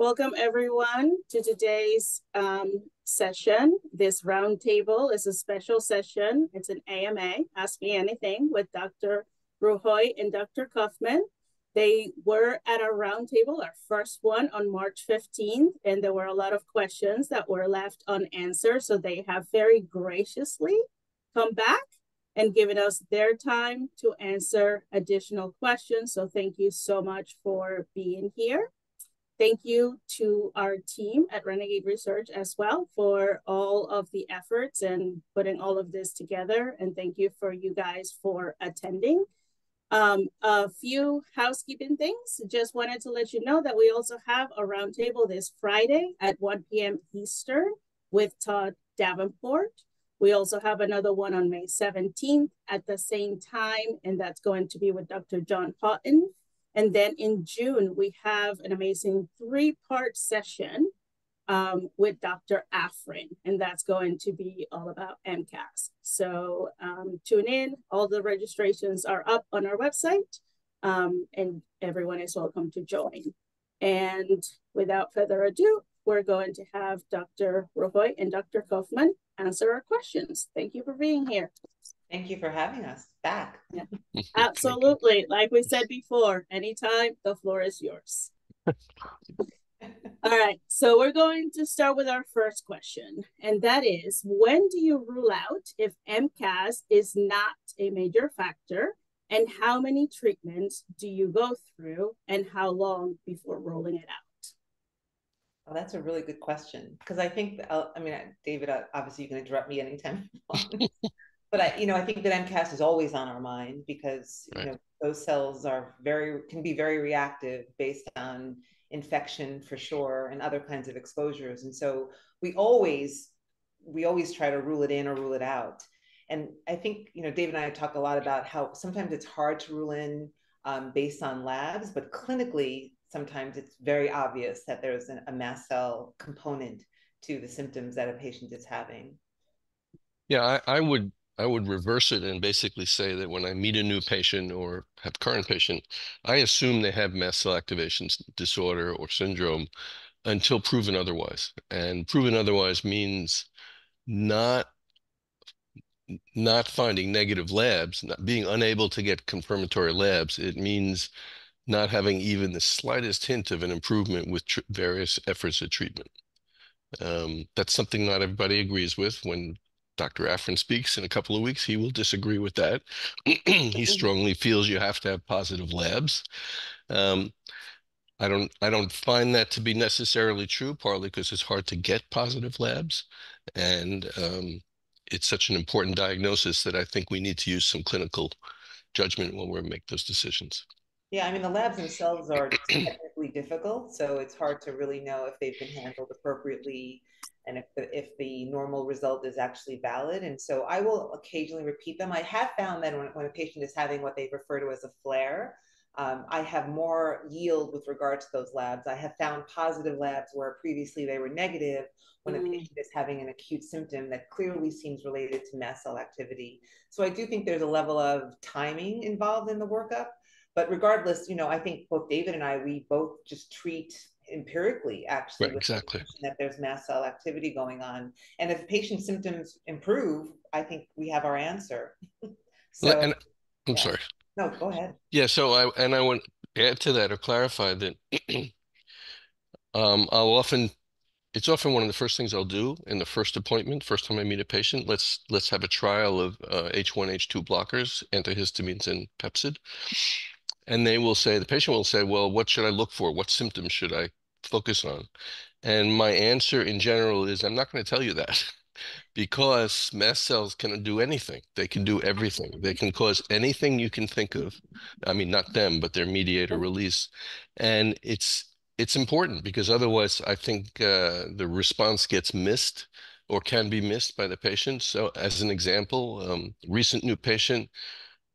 Welcome everyone to today's session. This roundtable is a special session. It's an AMA, Ask Me Anything, with Dr. Ruhoy and Dr. Kaufman. They were at our roundtable, our first one on March 15th, and there were a lot of questions that were left unanswered. So they have very graciously come back and given us their time to answer additional questions. So thank you so much for being here. Thank you to our team at Renegade Research as well for all of the efforts and putting all of this together. And thank you for you guys for attending. A few housekeeping things. Just wanted to let you know that we also have a roundtable this Friday at 1 p.m. Eastern with Todd Davenport. We also have another one on May 17th at the same time, and that's going to be with Dr. John Houghton. And then in June, we have an amazing 3-part session with Dr. Afrin, and that's going to be all about Mcast. So tune in. All the registrations are up on our website, and everyone is welcome to join. And without further ado, we're going to have Dr. Roby and Dr. Kaufman answer our questions. Thank you for being here. Thank you for having us back. Yeah, absolutely. Like we said before, anytime, the floor is yours. All right, so we're going to start with our first question, and that is, when do you rule out if Mcast is not a major factor, and how many treatments do you go through, and how long before ruling it out? Well, that's a really good question, because I think, David, obviously you can interrupt me anytime you want. But I think that Mcast is always on our mind because those cells can be very reactive based on infection for sure and other kinds of exposures, and so we always try to rule it in or rule it out. And I think David and I talk a lot about how sometimes it's hard to rule in based on labs, but clinically sometimes it's very obvious that there's a mast cell component to the symptoms that a patient is having. Yeah, I would reverse it and basically say that when I meet a new patient or have current patient, I assume they have mast cell activation disorder or syndrome until proven otherwise. And proven otherwise means not finding negative labs, not being unable to get confirmatory labs. It means not having even the slightest hint of an improvement with various efforts at treatment. That's something not everybody agrees with. When Dr. Afrin speaks in a couple of weeks, he will disagree with that. He strongly feels you have to have positive labs. I don't find that to be necessarily true, partly because it's hard to get positive labs, and it's such an important diagnosis that I think we need to use some clinical judgment when we make those decisions. Yeah, I mean, the labs themselves are technically difficult, so it's hard to really know if they've been handled appropriately and if the normal result is actually valid. And so I will occasionally repeat them. I have found that when a patient is having what they refer to as a flare, I have more yield with regard to those labs. I have found positive labs where previously they were negative when a patient is having an acute symptom that clearly seems related to mast cell activity. So I do think there's a level of timing involved in the workup. But regardless, I think both David and we both just treat empirically, actually, right, exactly, that there's mast cell activity going on. And if patient symptoms improve, I think we have our answer. So, I'm sorry. No, go ahead. Yeah, so I want to add to that or clarify that it's often one of the first things I'll do in the first appointment, first time I meet a patient. Let's have a trial of H1, H2 blockers, antihistamines, and Pepsid. And the patient will say, well, what should I look for? What symptoms should I focus on? And my answer in general is, I'm not going to tell you that because mast cells can do anything. They can do everything. They can cause anything you can think of. I mean, not them, but their mediator release. And it's important because otherwise I think the response gets missed or can be missed by the patient. So as an example, recent new patient,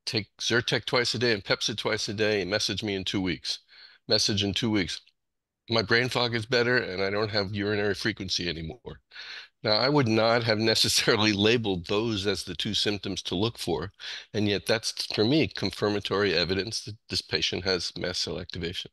take Zyrtec twice a day and Pepsid twice a day, and message me in 2 weeks. Message in 2 weeks. My brain fog is better and I don't have urinary frequency anymore. Now, I would not have necessarily labeled those as the 2 symptoms to look for, and yet that's, for me, confirmatory evidence that this patient has mast cell activation.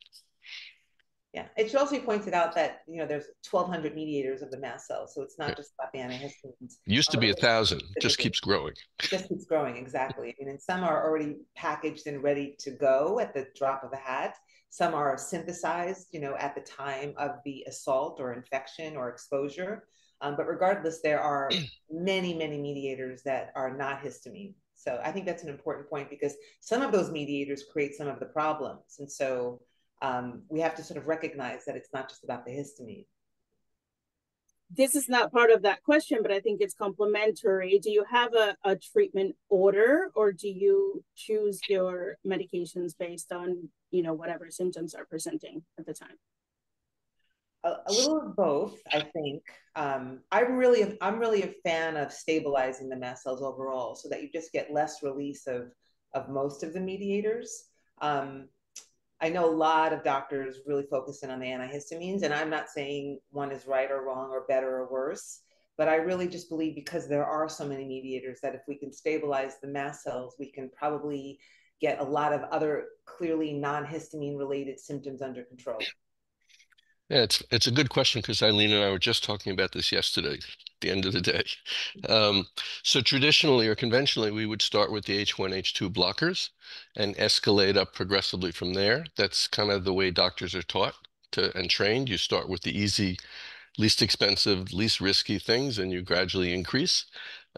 Yeah, it should also be pointed out that, you know, there's 1,200 mediators of the mast cells, so it's not just about the antihistamines. Used to be 1,000, just keeps growing. It just keeps growing, exactly. I mean, and some are already packaged and ready to go at the drop of a hat. Some are synthesized, you know, at the time of the assault or infection or exposure. But regardless, there are many, many mediators that are not histamine. So I think that's an important point because some of those mediators create some of the problems. And so we have to sort of recognize that it's not just about the histamine. This is not part of that question, but I think it's complementary. Do you have a treatment order, or do you choose your medications based on, you know, whatever symptoms are presenting at the time? A little of both, I think. I'm really a fan of stabilizing the mast cells overall, so that you just get less release of most of the mediators. I know a lot of doctors really focus in on the antihistamines, and I'm not saying one is right or wrong or better or worse, but I really just believe because there are so many mediators that if we can stabilize the mast cells, we can probably get a lot of other clearly non-histamine related symptoms under control. Yeah, it's a good question because Eileen and I were just talking about this yesterday, at the end of the day. So traditionally or conventionally, we would start with the H1, H2 blockers and escalate up progressively from there. That's kind of the way doctors are taught and trained. You start with the easy, least expensive, least risky things, and you gradually increase.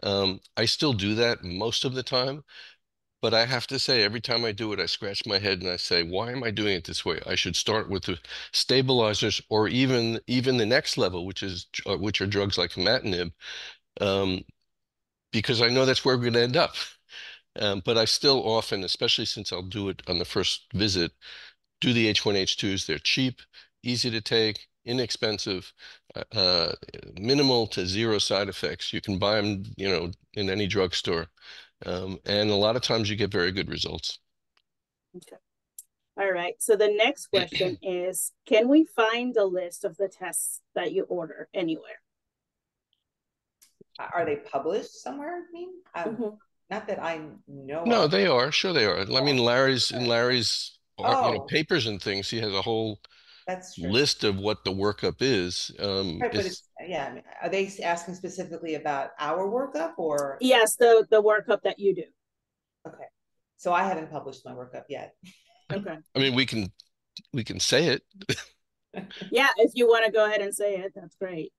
I still do that most of the time. But I have to say, every time I do it, I scratch my head and I say, why am I doing it this way? I should start with the stabilizers or even the next level, which are drugs like imatinib, because I know that's where we're going to end up. But I still often, especially since I'll do it on the first visit, do the H1, H2s. They're cheap, easy to take, inexpensive, minimal to zero side effects. You can buy them, you know, in any drugstore. And a lot of times you get very good results. Okay. All right. So the next question is, can we find a list of the tests that you order anywhere? Are they published somewhere? I mean, not that I know No, of. they are. Sure they are. I mean, Larry's Oh, papers and things, he has a whole that's true. list of what the workup is. Right, but it's, yeah, I mean, are they asking specifically about our workup or? Yes, the workup that you do. Okay. So I haven't published my workup yet. Okay. I mean, we can say it. Yeah, if you want to go ahead and say it, that's great.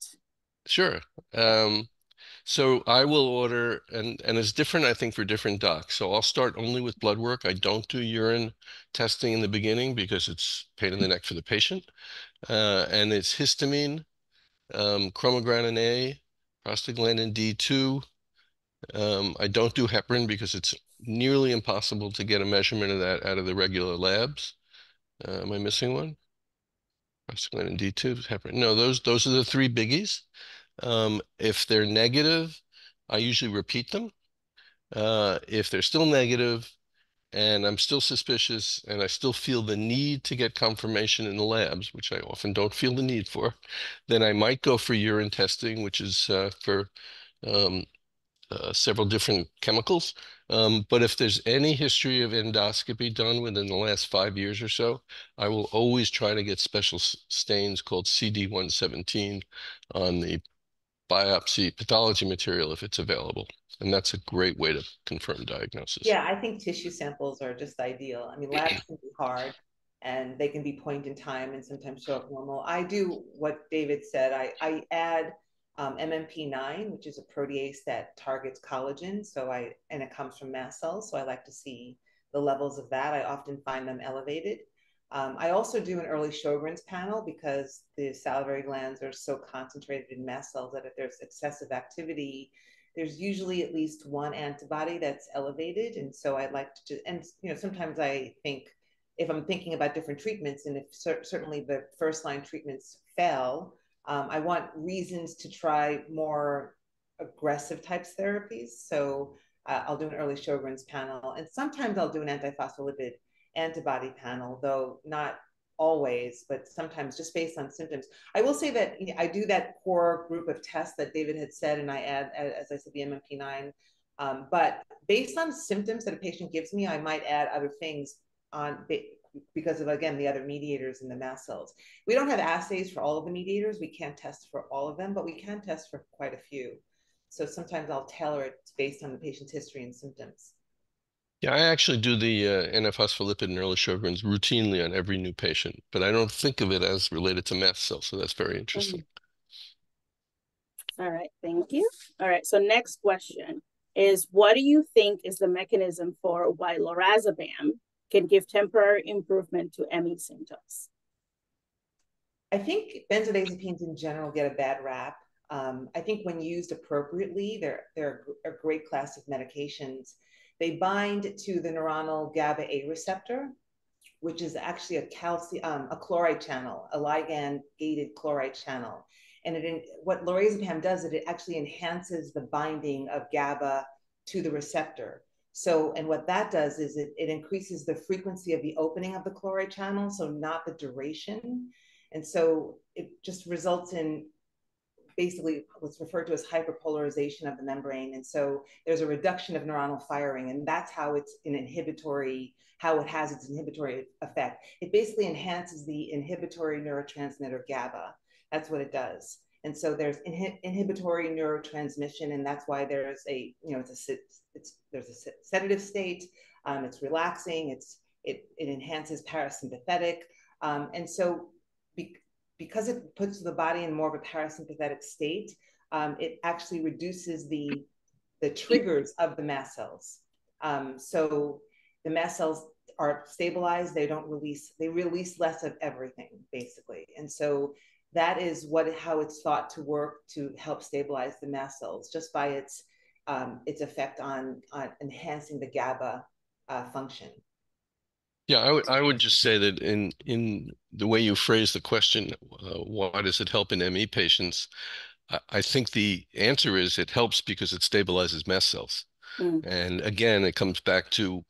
Sure. So I will order, and it's different, I think, for different docs. So I'll start only with blood work. I don't do urine testing in the beginning because it's pain in the neck for the patient. And it's histamine, chromogranin A, prostaglandin D2. I don't do heparin because it's nearly impossible to get a measurement of that out of the regular labs. Am I missing one? Prostaglandin D2, heparin. No, those are the three biggies. If they're negative, I usually repeat them. If they're still negative and I'm still suspicious and I still feel the need to get confirmation in the labs, which I often don't feel the need for, then I might go for urine testing, which is for several different chemicals. But if there's any history of endoscopy done within the last 5 years or so, I will always try to get special stains called CD117 on the biopsy pathology material if it's available. And that's a great way to confirm diagnosis. Yeah, I think tissue samples are just ideal. I mean, labs can be hard and they can be point in time and sometimes show up normal. I do what David said. I add MMP9, which is a protease that targets collagen. And it comes from mast cells. So I like to see the levels of that. I often find them elevated. I also do an early Sjogren's panel because the salivary glands are so concentrated in mast cells that if there's excessive activity, there's usually at least one antibody that's elevated. And so I'd like to, and you know, sometimes I think if I'm thinking about different treatments and if certainly the first line treatments fail, I want reasons to try more aggressive types therapies. So I'll do an early Sjogren's panel, and sometimes I'll do an antiphospholipid antibody panel, though not always, but sometimes just based on symptoms. I will say that I do that core group of tests that David had said, and I add, as I said, the MMP9. But based on symptoms that a patient gives me, I might add other things on because of, again, the other mediators in the mast cells. We don't have assays for all of the mediators. We can't test for all of them, but we can test for quite a few. So sometimes I'll tailor it based on the patient's history and symptoms. Yeah, I actually do the N-phospholipid and early Sjogren's routinely on every new patient, but I don't think of it as related to mast cells, so that's very interesting. All right, thank you. All right, so next question is, what do you think is the mechanism for why lorazepam can give temporary improvement to ME symptoms? I think benzodiazepines in general get a bad rap. I think when used appropriately, they're a great class of medications. They bind to the neuronal GABA A receptor, which is actually a chloride channel, a ligand-gated chloride channel. And what lorazepam does is it actually enhances the binding of GABA to the receptor. So, and what that does is it increases the frequency of the opening of the chloride channel, so not the duration. And so it just results in basically what's referred to as hyperpolarization of the membrane. And so there's a reduction of neuronal firing, and that's how it's how it has its inhibitory effect. It basically enhances the inhibitory neurotransmitter GABA. That's what it does. And so there's inhibitory neurotransmission, and that's why there's there's a sedative state. It's relaxing. It enhances parasympathetic, and so because it puts the body in more of a parasympathetic state, it actually reduces the triggers of the mast cells. So the mast cells are stabilized. They release less of everything, basically. And so that is how it's thought to work to help stabilize the mast cells, just by its effect on enhancing the GABA function. Yeah, I would just say that in the way you phrase the question, why does it help in ME patients? I think the answer is it helps because it stabilizes mast cells. And again, it comes back to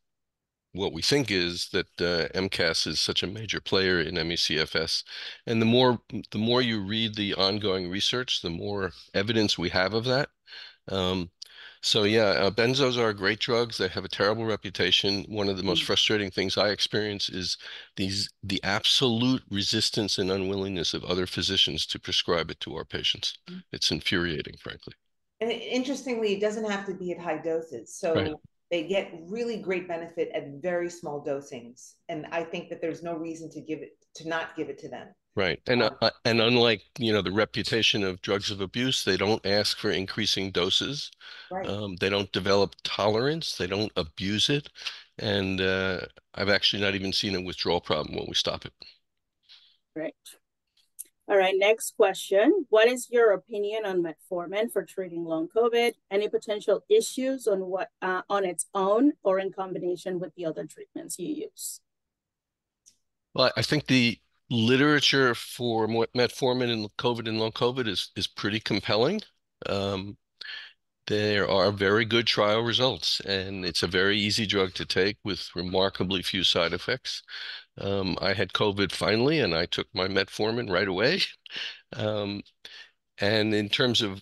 what we think is that Mcast is such a major player in ME/CFS. And the more you read the ongoing research, the more evidence we have of that. So yeah, benzos are great drugs. They have a terrible reputation. One of the most frustrating things I experience is the absolute resistance and unwillingness of other physicians to prescribe it to our patients. It's infuriating, frankly. And interestingly, it doesn't have to be at high doses. So right. They get really great benefit at very small dosings. And I think that there's no reason to not give it to them. Right. And unlike, the reputation of drugs of abuse, they don't ask for increasing doses. Right. They don't develop tolerance. They don't abuse it. And I've actually not even seen a withdrawal problem when we stop it. Right. All right, next question. What is your opinion on metformin for treating long COVID? Any potential issues on its own or in combination with the other treatments you use? Well, I think the literature for metformin and COVID and long COVID is pretty compelling. There are very good trial results, and it's a very easy drug to take with remarkably few side effects. I had COVID finally, and I took my metformin right away. And in terms of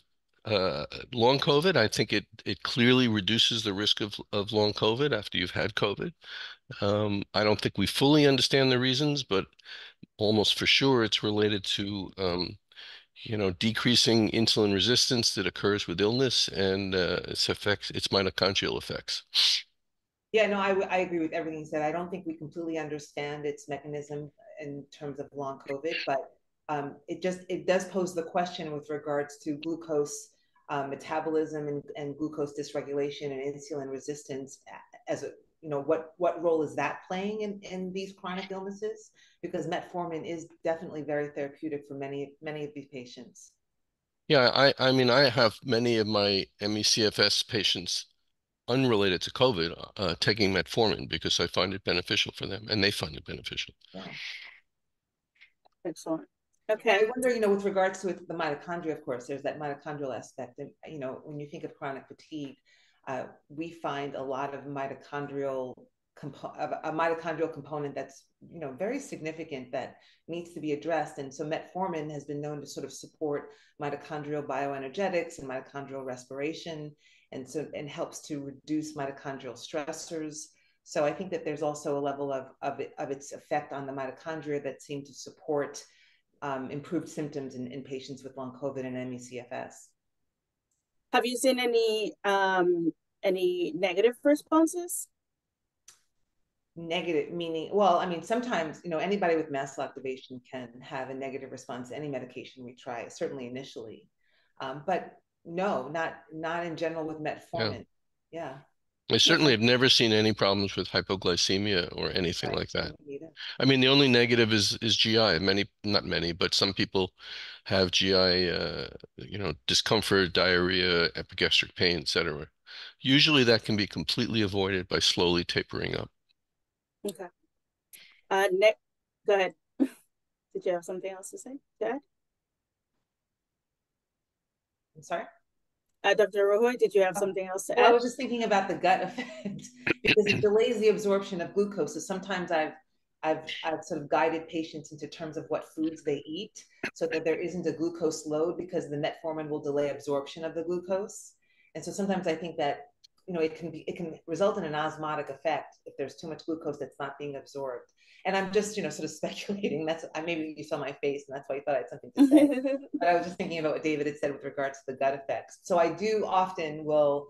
long COVID, I think it clearly reduces the risk of long COVID after you've had COVID. I don't think we fully understand the reasons, but almost for sure it's related to decreasing insulin resistance that occurs with illness and its mitochondrial effects. Yeah, no, I agree with everything you said. I don't think we completely understand its mechanism in terms of long COVID, but it does pose the question with regards to glucose metabolism and glucose dysregulation and insulin resistance as what role is that playing in these chronic illnesses? Because metformin is definitely very therapeutic for many of these patients. Yeah, I mean, I have many of my ME/CFS patients unrelated to COVID taking metformin because I find it beneficial for them and they find it beneficial. Yeah. Excellent. Okay. I wonder, with regards to the mitochondria, of course, there's that mitochondrial aspect. And, when you think of chronic fatigue, we find a lot of a mitochondrial component that's, very significant that needs to be addressed. And so metformin has been known to sort of support mitochondrial bioenergetics and mitochondrial respiration, and helps to reduce mitochondrial stressors. So I think that there's also a level of its effect on the mitochondria that seem to support improved symptoms in patients with long COVID and ME/CFS. Have you seen any negative responses? Negative meaning, well, I mean, sometimes, anybody with mast cell activation can have a negative response to any medication we try, certainly initially. But no, not in general with metformin. Yeah. I certainly have never seen any problems with hypoglycemia or anything like that. I mean, the only negative is GI. Not many, but some people have GI, discomfort, diarrhea, epigastric pain, etc. Usually that can be completely avoided by slowly tapering up. Okay. Nick, go ahead. Did you have something else to say? Go ahead. I'm sorry? Dr. Ruhoy, did you have something else to add? I was just thinking about the gut effect because it delays the absorption of glucose. So sometimes I've sort of guided patients into terms of what foods they eat so that there isn't a glucose load because the metformin will delay absorption of the glucose. And so sometimes I think that, it can result in an osmotic effect if there's too much glucose that's not being absorbed. And I'm just, sort of speculating. Maybe you saw my face and that's why you thought I had something to say. But I was just thinking about what David had said with regards to the gut effects. So I do often will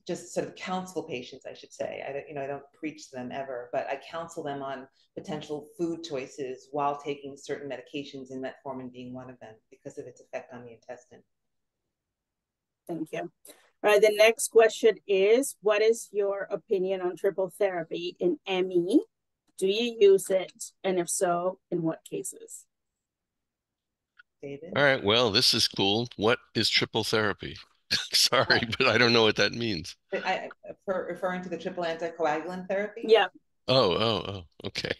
just sort of counsel patients, I should say. I don't preach to them ever, but I counsel them on potential food choices while taking certain medications, and metformin being one of them because of its effect on the intestine. Thank you. All right, the next question is, what is your opinion on triple therapy in ME? Do you use it? And if so, in what cases? David? All right, well, this is cool. What is triple therapy? Sorry, but I don't know what that means. Referring to the triple anticoagulant therapy? Yeah. Oh, okay.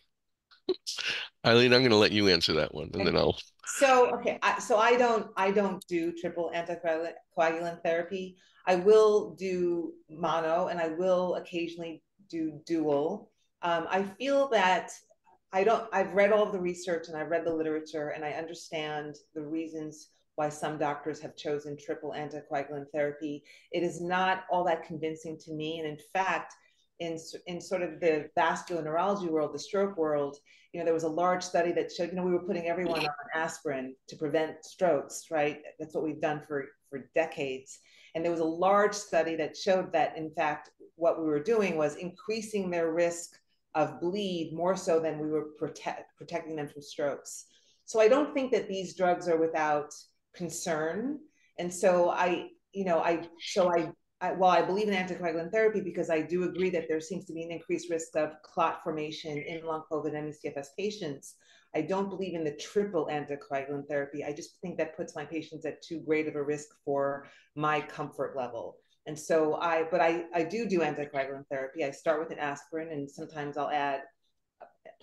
Eileen, I'm going to let you answer that one, and then I'll. So, okay, I don't do triple anticoagulant therapy. I will do mono, and I will occasionally do dual. I feel that I've read all of the research and I've read the literature, and I understand the reasons why some doctors have chosen triple anticoagulant therapy. It is not all that convincing to me. And in fact, in sort of the vascular neurology world, the stroke world, there was a large study that showed, we were putting everyone on aspirin to prevent strokes, right? That's what we've done for decades. And there was a large study that showed that, in fact, what we were doing was increasing their risk of bleed more so than we were protecting them from strokes. So I don't think that these drugs are without concern. And so while I believe in anticoagulant therapy, because I do agree that there seems to be an increased risk of clot formation in long COVID and ME/CFS patients, I don't believe in the triple anticoagulant therapy. I just think that puts my patients at too great of a risk for my comfort level. And so I do anticoagulant therapy. I start with an aspirin, and sometimes I'll add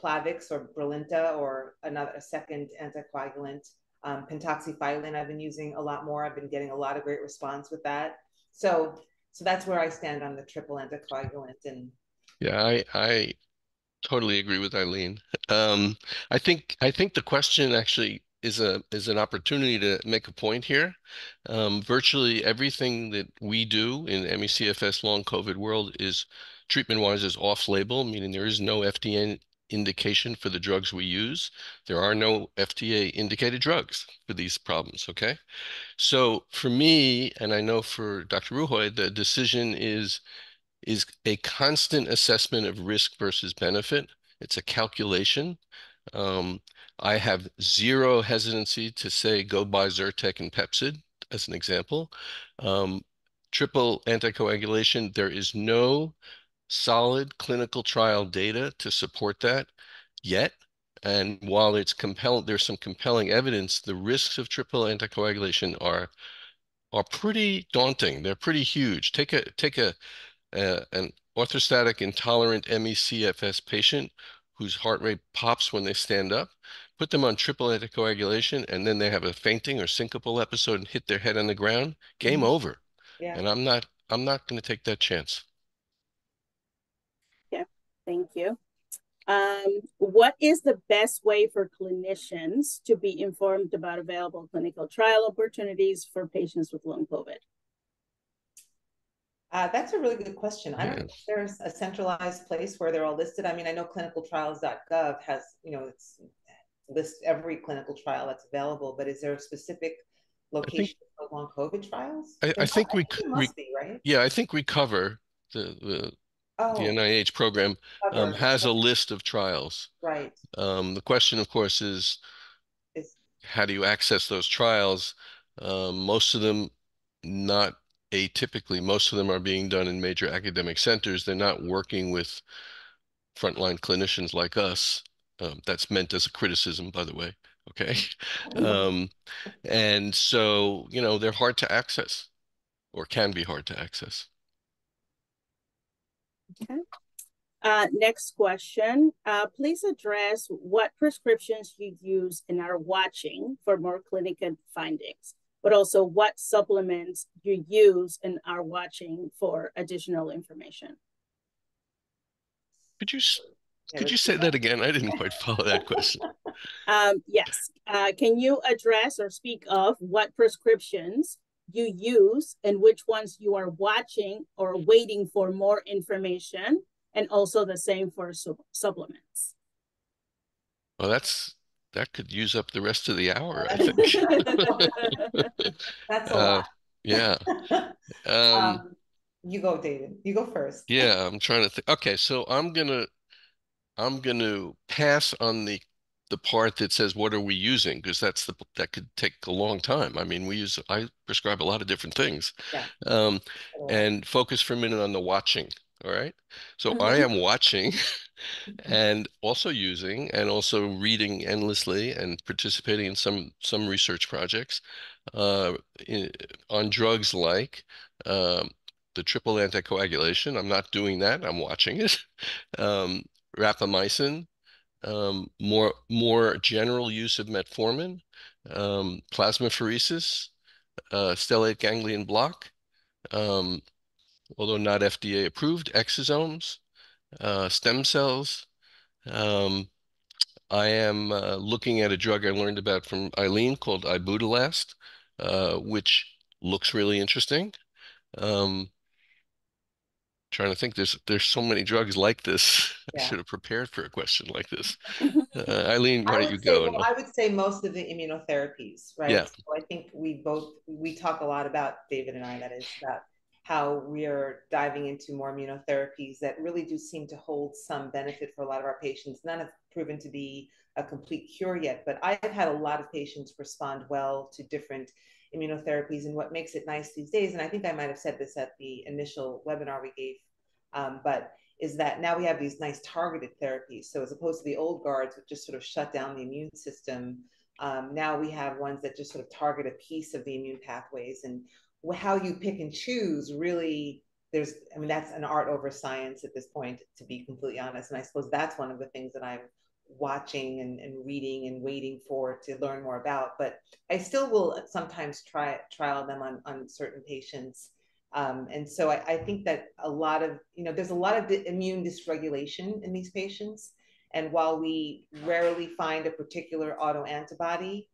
Plavix or Brilinta or a second anticoagulant. Pentoxifylline I've been using a lot more. I've been getting a lot of great response with that. So that's where I stand on the triple anticoagulant. And yeah, I totally agree with Eileen. I think the question actually is an opportunity to make a point here. Virtually everything that we do in ME/CFS long COVID world is treatment-wise is off-label, meaning there is no FDA indication for the drugs we use. There are no FDA indicated drugs for these problems, okay? So for me, and I know for Dr. Ruhoy, the decision is a constant assessment of risk versus benefit. It's a calculation. I have zero hesitancy to say go buy Zyrtec and Pepcid as an example. Triple anticoagulation, there is no solid clinical trial data to support that yet. And while it's compelling, there's some compelling evidence, the risks of triple anticoagulation are pretty daunting. They're pretty huge. Take an orthostatic intolerant ME/CFS patient whose heart rate pops when they stand up, put them on triple anticoagulation, and then they have a fainting or syncopal episode and hit their head on the ground, game over. Yeah. And I'm not going to take that chance. Yeah, thank you. What is the best way for clinicians to be informed about available clinical trial opportunities for patients with long COVID? That's a really good question. I don't know Yeah. if there's a centralized place where they're all listed. I mean, I know clinicaltrials.gov has, it's lists every clinical trial that's available, but is there a specific I think location for long COVID trials? I think I think there must be, right? yeah, I think Recover, the Oh, NIH program, cover, has a list of trials. right. The question, of course, is Is how do you access those trials? Most of them, not atypically, most of them are being done in major academic centers. They're not working with frontline clinicians like us. That's meant as a criticism, by the way. Okay. Um, and so, they're hard to access or can be hard to access. Okay. Next question. Please address what prescriptions you use and are watching for more clinical findings, but also what supplements you use and are watching for additional information. Could you yeah, could you let's do say that again? I didn't quite follow that question. Yes. Can you address or speak of what prescriptions you use and which ones you are watching or waiting for more information, and also the same for supplements? Well, that could use up the rest of the hour, I think. That's a lot. Yeah. Um, You go, David. You go first. yeah, I'm trying to think. Okay, so I'm gonna pass on the part that says what are we using, because that could take a long time. I mean, I prescribe a lot of different things. Yeah. Um, and focus for a minute on the watching. All right. So I Mhm. am watching and also using and also reading endlessly and participating in some research projects uh, in, on drugs like um, the triple anticoagulation. I'm not doing that. I'm watching it. Um, rapamycin, more general use of metformin, plasmapheresis, stellate ganglion block, um, although not FDA approved, exosomes, stem cells. Um, I am looking at a drug I learned about from Eileen called ibudilast, which looks really interesting. Um, Trying to think, there's so many drugs like this. I Yeah. should have prepared for a question like this. Eileen, why I don't would you say, go? well, I would say most of the immunotherapies, right? Yeah, So I think we talk a lot about, David and I, that is, about how we are diving into more immunotherapies that really do seem to hold some benefit for a lot of our patients. None have proven to be a complete cure yet, but I've had a lot of patients respond well to different immunotherapies. And what makes it nice these days, and I think I might have said this at the initial webinar we gave, but is that now we have these nice targeted therapies. So as opposed to the old guards, which just sort of shut down the immune system, now we have ones that just sort of target a piece of the immune pathways. And how you pick and choose really, I mean, that's an art over science at this point, to be completely honest. And I suppose that's one of the things that I'm watching and reading and waiting for to learn more about. But I still will sometimes trial them on certain patients. And so I think that there's a lot of immune dysregulation in these patients. And while we rarely find a particular autoantibody,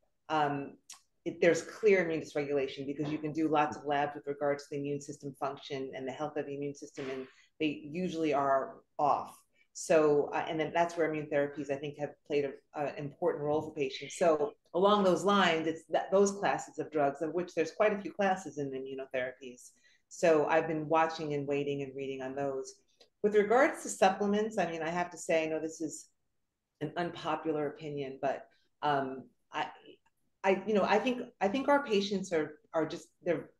there's clear immune dysregulation because you can do lots of labs with regards to the immune system function and the health of the immune system, and they usually are off. So, and then that's where immune therapies, I think, have played an important role for patients. So along those lines, it's those classes of drugs, of which there's quite a few classes in immunotherapies. So I've been watching and waiting and reading on those. With regards to supplements, I mean, I have to say, I know this is an unpopular opinion, but um, I, I think our patients are just they're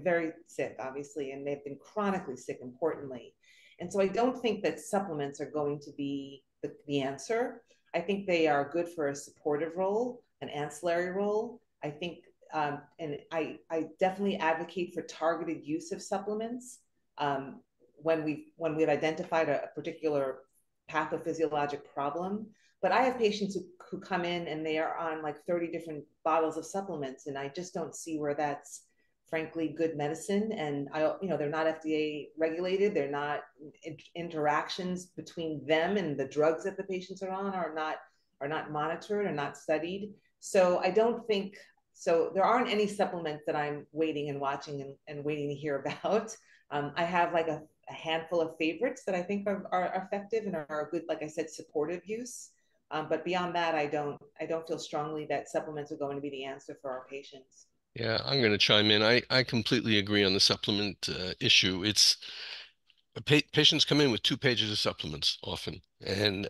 very sick, obviously, and they've been chronically sick, importantly, and so I don't think that supplements are going to be the answer. I think they are good for a supportive role, an ancillary role. I think, and I definitely advocate for targeted use of supplements when we've identified a particular pathophysiologic problem. But I have patients who come in and they are on like 30 different bottles of supplements, and I just don't see where that's frankly good medicine. And they're not FDA regulated. They're not interactions between them and the drugs that the patients are on are not monitored or not studied. So I don't think so. There aren't any supplements that I'm waiting and watching and waiting to hear about. I have like a handful of favorites that I think are effective and are good, like I said, supportive use. But beyond that, I don't feel strongly that supplements are going to be the answer for our patients. Yeah, I'm going to chime in. I completely agree on the supplement issue. It's patients come in with 2 pages of supplements often, and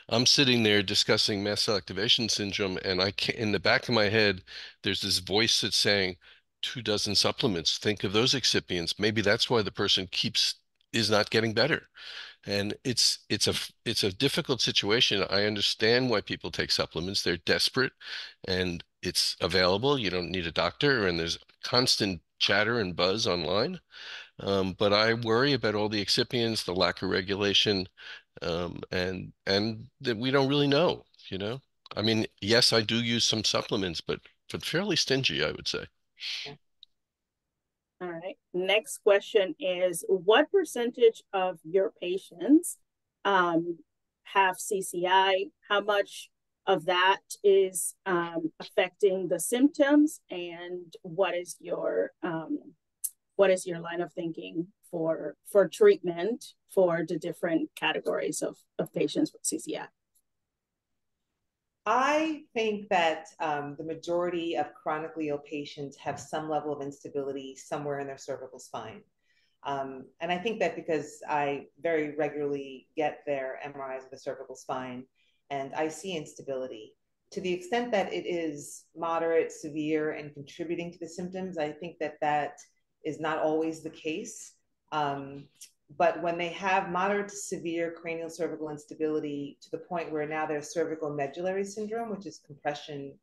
I'm sitting there discussing mast cell activation syndrome, and in the back of my head, there's this voice that's saying, 2 dozen supplements. Think of those excipients. Maybe that's why the person is not getting better. And it's a difficult situation. I understand why people take supplements. They're desperate, and it's available. You don't need a doctor, and there's constant chatter and buzz online. But I worry about all the excipients, the lack of regulation, and that we don't really know, you know? I mean, yes, I do use some supplements, but fairly stingy, I would say. Yeah. All right. Next question is, what percentage of your patients have CCI? How much of that is affecting the symptoms? And what is your line of thinking for treatment for the different categories of patients with CCI? I think that the majority of chronically ill patients have some level of instability somewhere in their cervical spine. And I think that because I very regularly get their MRIs of the cervical spine and I see instability. To the extent that it is moderate, severe, and contributing to the symptoms, I think that that is not always the case. But when they have moderate to severe cranial cervical instability to the point where now there's cervical medullary syndrome, which is compression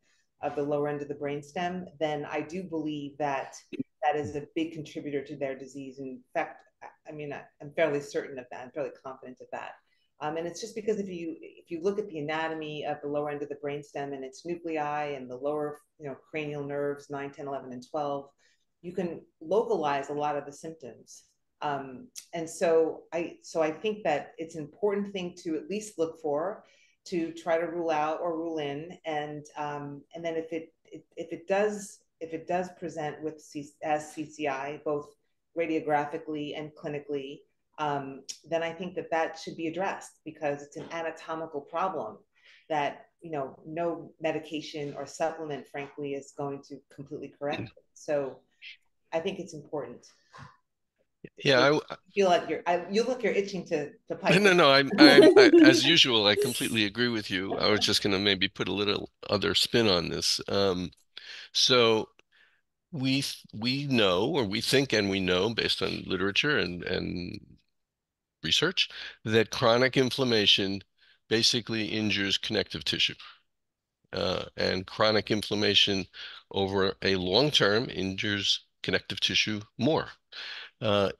of the lower end of the brainstem, then I do believe that that is a big contributor to their disease. In fact, I mean, I'm fairly certain of that. I'm fairly confident of that. And it's just because if you look at the anatomy of the lower end of the brainstem and its nuclei and the lower cranial nerves 9, 10, 11, and 12, you can localize a lot of the symptoms. And so I think that it's an important thing to at least look for, to try to rule out or rule in, and then if it does present with as CCI, both radiographically and clinically, then I think that should be addressed, because it's an anatomical problem that no medication or supplement, frankly, is going to completely correct it. So I think it's important. Yeah, Feel like you're itching to pipe no, in. no, as usual, I completely agree with you. I was just going to maybe put a little other spin on this. So we know, or we think, and we know based on literature and research, that chronic inflammation basically injures connective tissue. And chronic inflammation over a long term injures connective tissue more.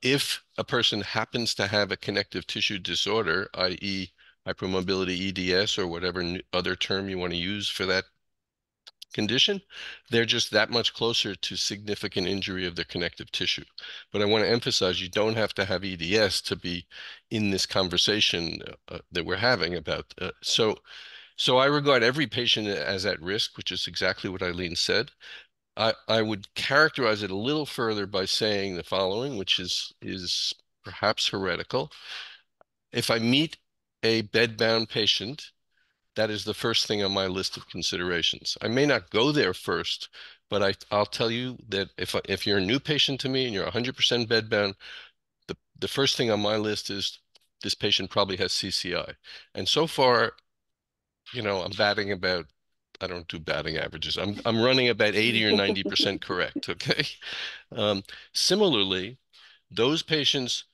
If a person happens to have a connective tissue disorder, i.e. hypermobility EDS or whatever other term you want to use for that condition, they're just that much closer to significant injury of their connective tissue. But I want to emphasize, you don't have to have EDS to be in this conversation that we're having about. So I regard every patient as at risk, which is exactly what Eileen said. I would characterize it a little further by saying the following, which is perhaps heretical. If I meet a bedbound patient, that is the first thing on my list of considerations. I may not go there first, but I'll tell you that if you're a new patient to me and you're 100% bedbound, the first thing on my list is this patient probably has CCI. And so far, I'm batting about, I don't do batting averages. I'm running about 80 or 90% correct, okay? Similarly, those patients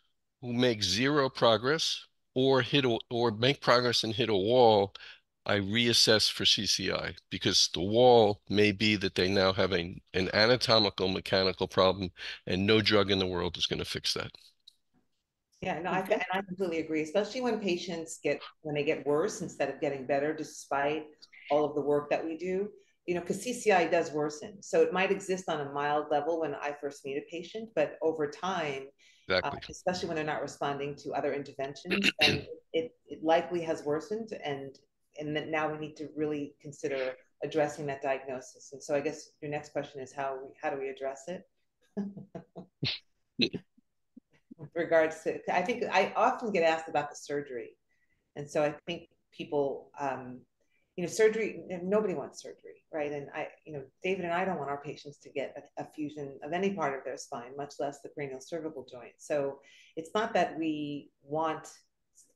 who make zero progress or make progress and hit a wall, I reassess for CCI, because the wall may be that they now have an anatomical mechanical problem, and no drug in the world is going to fix that. Yeah, no, I completely agree, especially when when they get worse instead of getting better, despite all of the work that we do, because CCI does worsen. So it might exist on a mild level when I first meet a patient, but over time, Exactly. especially when they're not responding to other interventions, then it likely has worsened, and then now we need to really consider addressing that diagnosis. And so I guess your next question is how do we address it? with regards to, I think I often get asked about the surgery. And so I think people, surgery, nobody wants surgery, right? And David and I don't want our patients to get a fusion of any part of their spine, much less the cranial cervical joint. So it's not that we want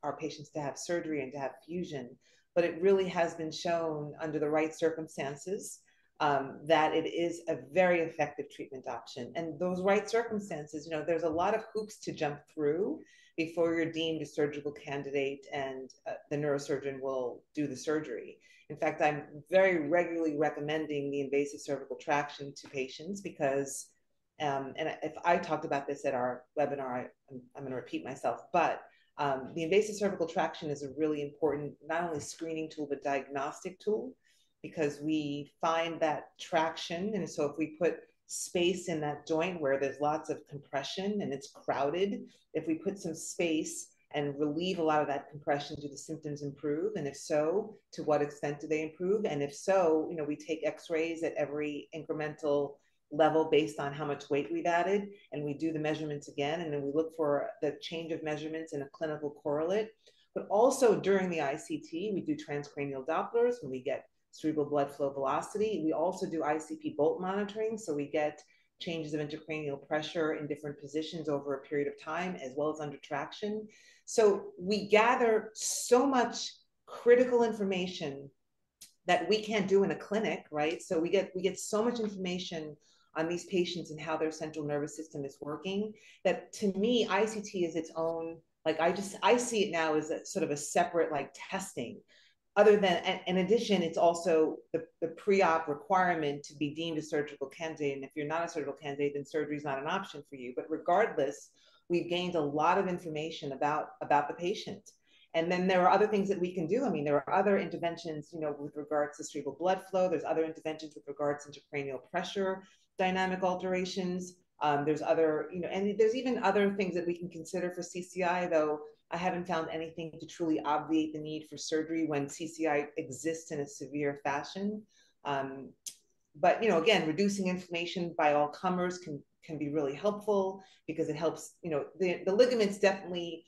our patients to have surgery and to have fusion, but it really has been shown under the right circumstances that it is a very effective treatment option. And those right circumstances, there's a lot of hoops to jump through before you're deemed a surgical candidate and the neurosurgeon will do the surgery. In fact, I'm very regularly recommending the invasive cervical traction to patients because, and if I talked about this at our webinar, I'm going to repeat myself, but the invasive cervical traction is a really important, not only screening tool, but diagnostic tool, because we find that traction. And so if we put space in that joint where there's lots of compression and it's crowded, if we put some space and relieve a lot of that compression, do the symptoms improve? And if so, to what extent do they improve? And if so, we take x-rays at every incremental level based on how much weight we've added, and we do the measurements again, and then we look for the change of measurements in a clinical correlate. But also during the ICT, we do transcranial Dopplers when we get cerebral blood flow velocity. We also do ICP bolt monitoring, so we get changes of intracranial pressure in different positions over a period of time, as well as under traction. So we gather so much critical information that we can't do in a clinic, right? So we get so much information on these patients and how their central nervous system is working that, to me, ICT is its own, like I see it now as a sort of a separate like testing. Other than, in addition, it's also the pre-op requirement to be deemed a surgical candidate. And if you're not a surgical candidate, then surgery is not an option for you. But regardless, we've gained a lot of information about the patient. And then there are other things that we can do. I mean, there are other interventions, with regards to cerebral blood flow. There's other interventions with regards to intracranial pressure, dynamic alterations. There's other, and there's even other things that we can consider for CCI, though I haven't found anything to truly obviate the need for surgery when CCI exists in a severe fashion. But, again, reducing inflammation by all comers can be really helpful because it helps, the ligaments definitely,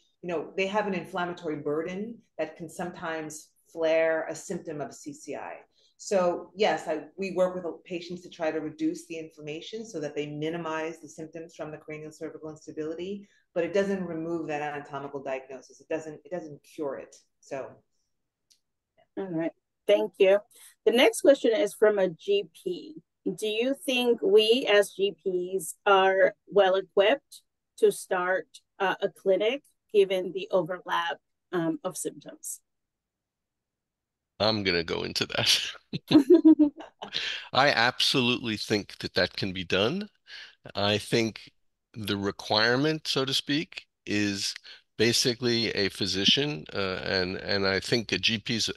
they have an inflammatory burden that can sometimes flare a symptom of CCI. So yes, we work with patients to try to reduce the inflammation so that they minimize the symptoms from the cranial cervical instability, but it doesn't remove that anatomical diagnosis. It doesn't cure it. So. All right, thank you. The next question is from a GP. Do you think we as GPs are well equipped to start a clinic given the overlap of symptoms? I'm going to go into that. I absolutely think that can be done. I think the requirement, so to speak, is basically a physician, and I think a GP's.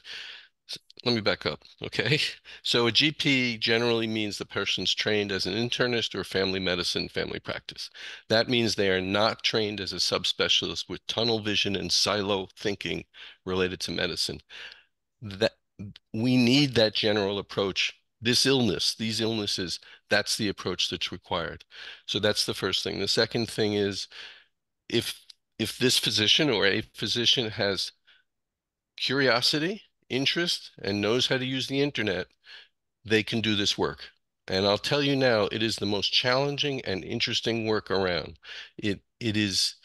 Let me back up, okay? So a GP generally means the person's trained as an internist or family medicine, family practice. That means they are not trained as a subspecialist with tunnel vision and silo thinking related to medicine. That we need that general approach. This illness, these illnesses, that's the approach that's required. So that's the first thing. The second thing is if this physician or a physician has curiosity, interest, and knows how to use the internet, they can do this work. And I'll tell you now, it is the most challenging and interesting work around. It is,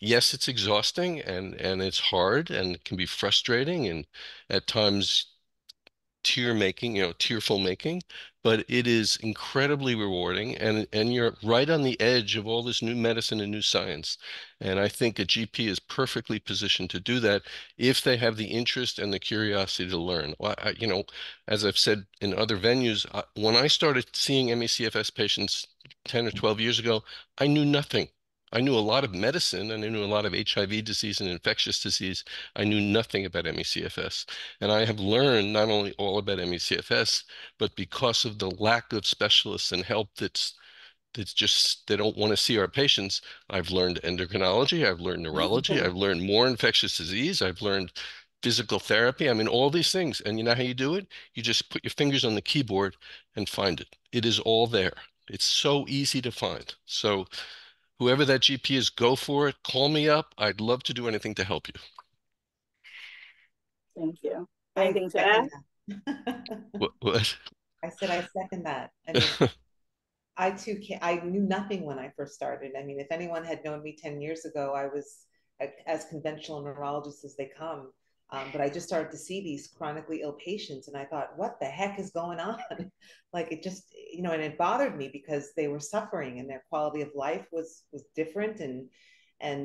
yes, it's exhausting and it's hard and it can be frustrating and at times tearful making, but it is incredibly rewarding and you're right on the edge of all this new medicine and new science. And I think a GP is perfectly positioned to do that if they have the interest and the curiosity to learn. As I've said in other venues, when I started seeing ME/CFS patients 10 or 12 years ago, I knew nothing. I knew a lot of medicine and I knew a lot of HIV disease and infectious disease. I knew nothing about ME/CFS. And I have learned not only all about ME/CFS, but because of the lack of specialists and help that's just, they don't want to see our patients. I've learned endocrinology, I've learned neurology, I've learned more infectious disease, I've learned physical therapy. I mean, all these things. And you know how you do it? You just put your fingers on the keyboard and find it. It is all there. It's so easy to find. So whoever that GP is, go for it. Call me up. I'd love to do anything to help you. Thank you. I Anything to add? second that. What? I said I second that. I mean, I too can't, I knew nothing when I first started. I mean, if anyone had known me 10 years ago, I was as conventional neurologist as they come. But I just started to see these chronically ill patients, and I thought, what the heck is going on? Like it just, you know, and it bothered me because they were suffering and their quality of life was different, and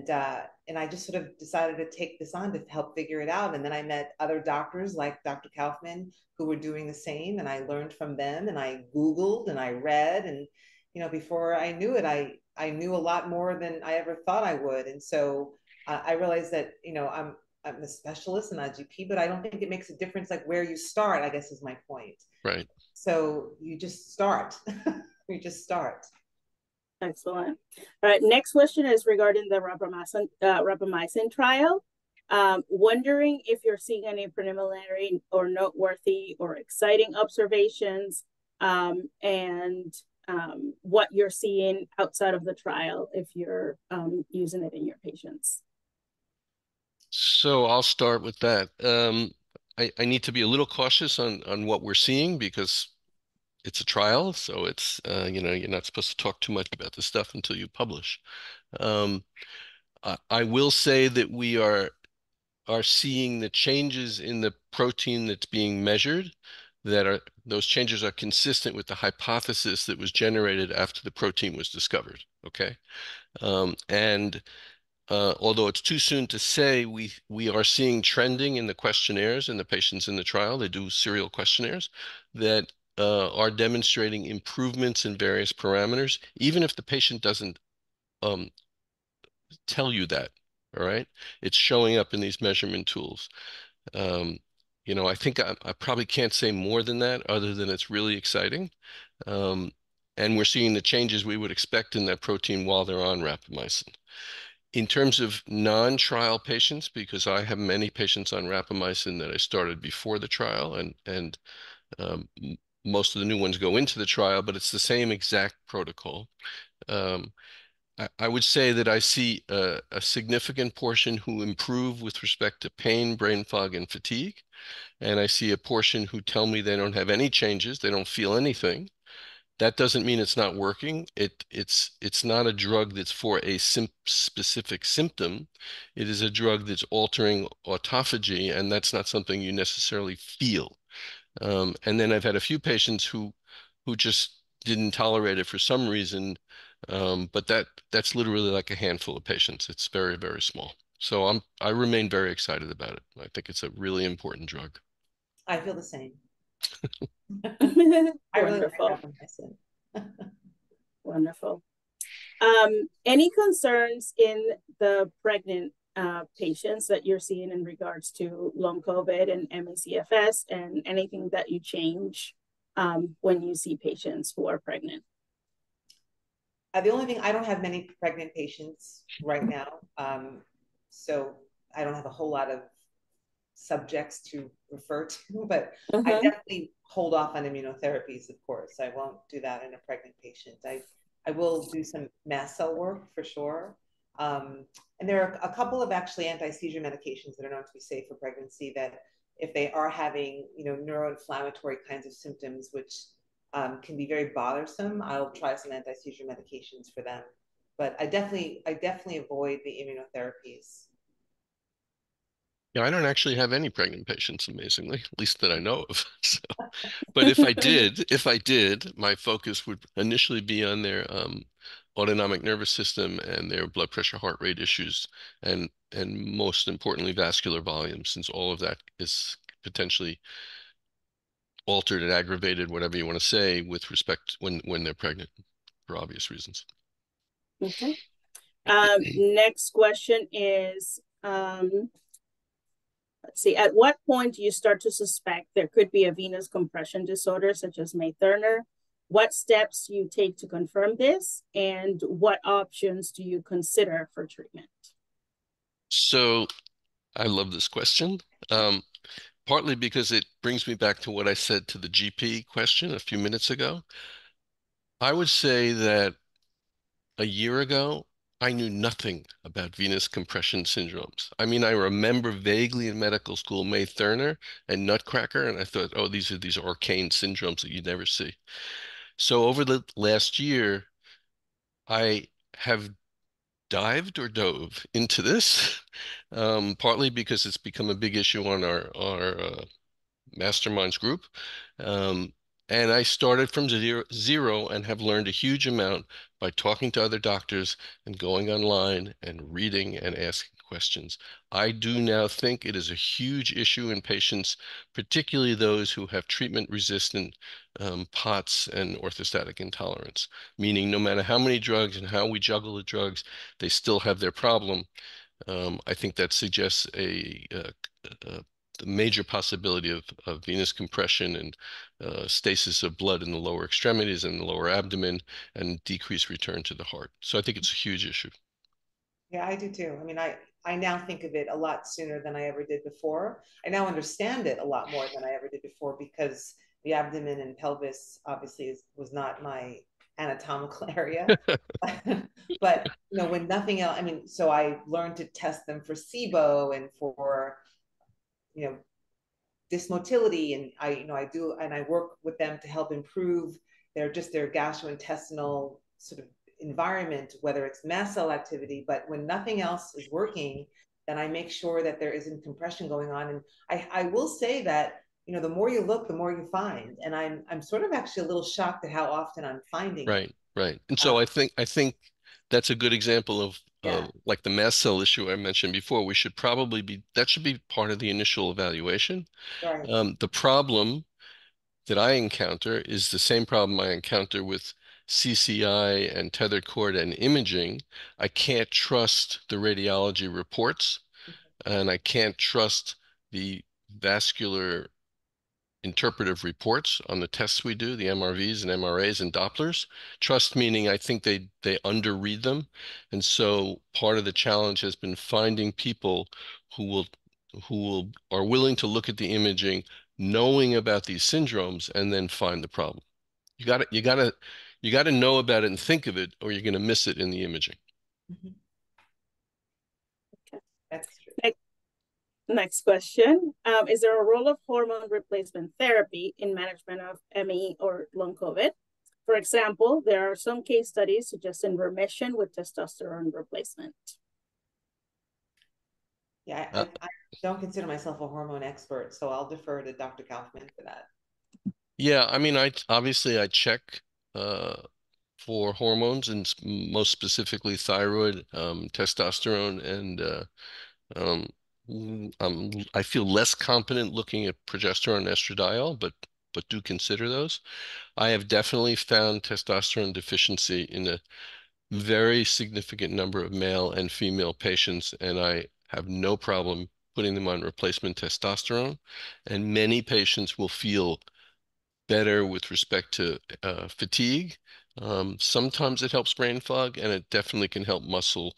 I just sort of decided to take this on to help figure it out. And then I met other doctors like Dr. Kaufman who were doing the same, and I learned from them, and I Googled and I read, and you know, before I knew it, I knew a lot more than I ever thought I would. And so I realized that, you know, I'm a specialist and not a GP, but I don't think it makes a difference like where you start, I guess is my point. Right. So you just start. You just start. Excellent. All right, next question is regarding the rapamycin trial. Wondering if you're seeing any preliminary or noteworthy or exciting observations, and what you're seeing outside of the trial if you're using it in your patients. So I'll start with that. I need to be a little cautious on what we're seeing because it's a trial. So it's, you know, you're not supposed to talk too much about this stuff until you publish. I will say that we are seeing the changes in the protein that's being measured, those changes are consistent with the hypothesis that was generated after the protein was discovered. Okay. And although it's too soon to say, we are seeing trending in the questionnaires in the patients in the trial. They do serial questionnaires that are demonstrating improvements in various parameters, even if the patient doesn't tell you that. All right, it's showing up in these measurement tools. You know, I think I probably can't say more than that, other than it's really exciting. And we're seeing the changes we would expect in that protein while they're on rapamycin. In terms of non-trial patients, because I have many patients on rapamycin that I started before the trial, and most of the new ones go into the trial, but it's the same exact protocol. I would say that I see a significant portion who improve with respect to pain, brain fog, and fatigue. And I see a portion who tell me they don't have any changes, they don't feel anything. That doesn't mean it's not working. It's not a drug that's for a specific symptom. It is a drug that's altering autophagy, and that's not something you necessarily feel. And then I've had a few patients who just didn't tolerate it for some reason, but that's literally like a handful of patients. It's very, very small. So I remain very excited about it. I think it's a really important drug. I feel the same. I really like Wonderful. rapamycin. Wonderful. Any concerns in the pregnant patients that you're seeing in regards to long COVID and ME/CFS, and anything that you change when you see patients who are pregnant? The only thing, I don't have many pregnant patients right now. So I don't have a whole lot of subjects to refer to, but I definitely hold off on immunotherapies, of course. I won't do that in a pregnant patient. I will do some mast cell work for sure. And there are a couple of actually anti-seizure medications that are known to be safe for pregnancy, that if they are having, you know, neuroinflammatory kinds of symptoms, which can be very bothersome, I'll try some anti-seizure medications for them. But I definitely avoid the immunotherapies. Yeah, I don't actually have any pregnant patients, amazingly, at least that I know of. So, but if I did, my focus would initially be on their autonomic nervous system and their blood pressure, heart rate issues, and most importantly, vascular volume, since all of that is potentially altered and aggravated, whatever you want to say, with respect when they're pregnant, for obvious reasons. Okay. Next question is, let's see, at what point do you start to suspect there could be a venous compression disorder such as May Thurner? What steps do you take to confirm this, and what options do you consider for treatment? So I love this question, partly because it brings me back to what I said to the GP question a few minutes ago. I would say that a year ago, I knew nothing about venous compression syndromes. I mean, I remember vaguely in medical school, May Thurner and Nutcracker, and I thought, oh, these are these arcane syndromes that you never see. So over the last year, I have dived or dove into this, partly because it's become a big issue on our masterminds group. Um, and I started from zero and have learned a huge amount by talking to other doctors and going online and reading and asking questions. I do now think it is a huge issue in patients, particularly those who have treatment-resistant POTS and orthostatic intolerance, meaning no matter how many drugs and how we juggle the drugs, they still have their problem. I think that suggests a major possibility of venous compression and stasis of blood in the lower extremities and the lower abdomen and decreased return to the heart. So I think it's a huge issue. Yeah, I do too. I mean, I now think of it a lot sooner than I ever did before. I now understand it a lot more than I ever did before because the abdomen and pelvis obviously was not my anatomical area. But when nothing else, I mean, so I learned to test them for SIBO and for you know dysmotility, and I work with them to help improve their gastrointestinal sort of environment, whether it's mast cell activity. But when nothing else is working, then I make sure that there isn't compression going on. And I will say that the more you look, the more you find. And I'm sort of actually a little shocked at how often I'm finding it. Right. And so I think that's a good example of Yeah. like the mast cell issue I mentioned before. We should probably that should be part of the initial evaluation. Right. The problem that I encounter is the same problem I encounter with CCI and tethered cord and imaging. I can't trust the radiology reports, and I can't trust the vascular interpretive reports on the tests we do, the MRVs and MRAs and Dopplers. Trust meaning I think they underread them. And so part of the challenge has been finding people who are willing to look at the imaging, knowing about these syndromes, and then find the problem. You gotta know about it and think of it, or you're gonna miss it in the imaging. Mm-hmm. Okay. That's true. Next question. Is there a role of hormone replacement therapy in management of ME or long COVID? For example, there are some case studies suggesting remission with testosterone replacement. Yeah, I don't consider myself a hormone expert, so I'll defer to Dr. Kaufman for that. Yeah, I mean, I check for hormones and most specifically thyroid, testosterone, and I feel less confident looking at progesterone and estradiol, but do consider those. I have definitely found testosterone deficiency in a very significant number of male and female patients, and I have no problem putting them on replacement testosterone. And many patients will feel better with respect to fatigue. Sometimes it helps brain fog, and it definitely can help muscle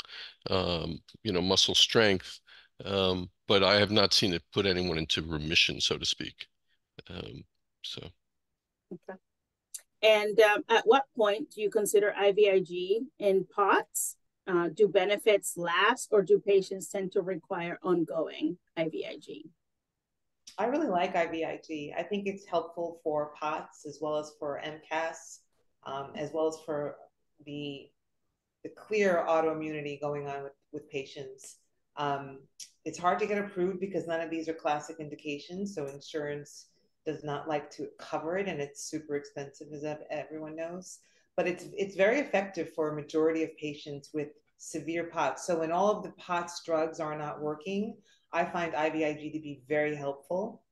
strength. But I have not seen it put anyone into remission, so to speak. So. Okay. And at what point do you consider IVIG in POTS? Do benefits last, or do patients tend to require ongoing IVIG? I really like IVIG. I think it's helpful for POTS as well as for Mcast, as well as for the clear autoimmunity going on with patients. It's hard to get approved because none of these are classic indications, so insurance does not like to cover it, and it's super expensive, as everyone knows. But it's very effective for a majority of patients with severe POTS. So when all of the POTS drugs are not working, I find IVIG to be very helpful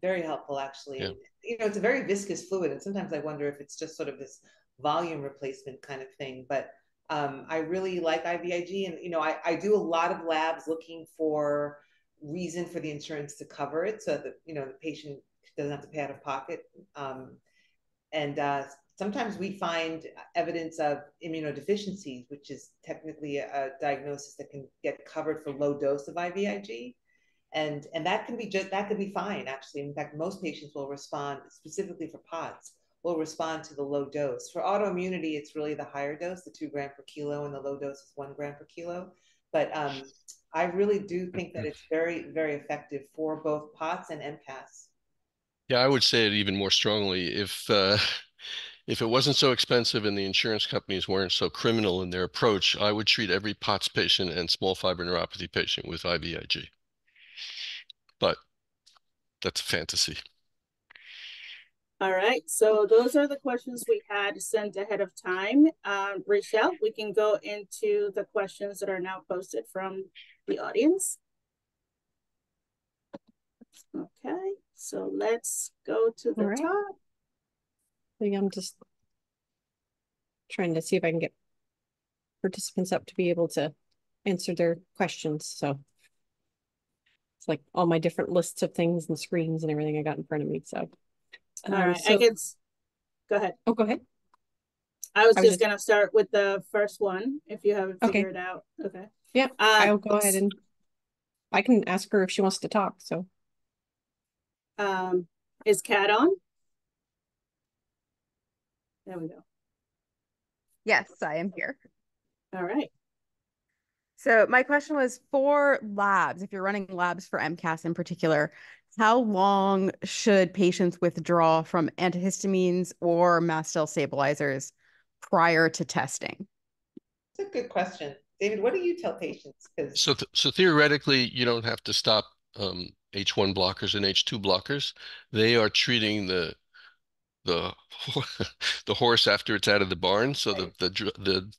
actually. Yeah. And, it's a very viscous fluid, and sometimes I wonder if it's just sort of this volume replacement kind of thing. But I really like IVIG, and I do a lot of labs looking for reason for the insurance to cover it, so that the patient doesn't have to pay out of pocket. And sometimes we find evidence of immunodeficiencies, which is technically a diagnosis that can get covered for low dose of IVIG. And that can be fine, actually. In fact, most patients will respond specifically for POTS. will respond to the low dose. For autoimmunity, it's really the higher dose, the 2 gram per kilo, and the low dose is 1 gram per kilo. But I really do think that it's very, very effective for both POTS and MCAS. Yeah, I would say it even more strongly. If it wasn't so expensive and the insurance companies weren't so criminal in their approach, I would treat every POTS patient and small fiber neuropathy patient with IVIG. But that's a fantasy. All right, so those are the questions we had sent ahead of time. Rachel, we can go into the questions that are now posted from the audience. Okay, so let's go to the top. I think I'm just trying to see if I can get participants up to be able to answer their questions. So it's like all my different lists of things and screens and everything I got in front of me. So, all right, I can go ahead. Oh, go ahead. I was just going to start with the first one if you haven't figured it out. Okay. Yeah, I'll go ahead and I can ask her if she wants to talk. So, is Kat on? There we go. Yes, I am here. All right. So my question was for labs, if you're running labs for MCAS in particular, how long should patients withdraw from antihistamines or mast cell stabilizers prior to testing? That's a good question. David, what do you tell patients? So theoretically, you don't have to stop H1 blockers and H2 blockers. They are treating the the horse after it's out of the barn. So the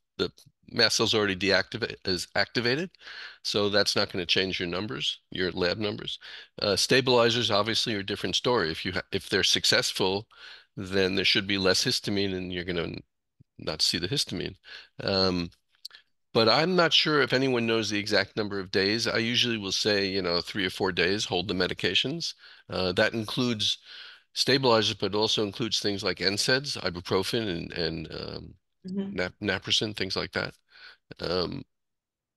mast cell's already activated. So that's not going to change your numbers, your lab numbers. Stabilizers obviously are a different story. If they're successful, then there should be less histamine and you're going to not see the histamine. But I'm not sure if anyone knows the exact number of days. I usually will say, 3 or 4 days, hold the medications. That includes stabilizers, but also includes things like NSAIDs, ibuprofen, and naproxen, things like that.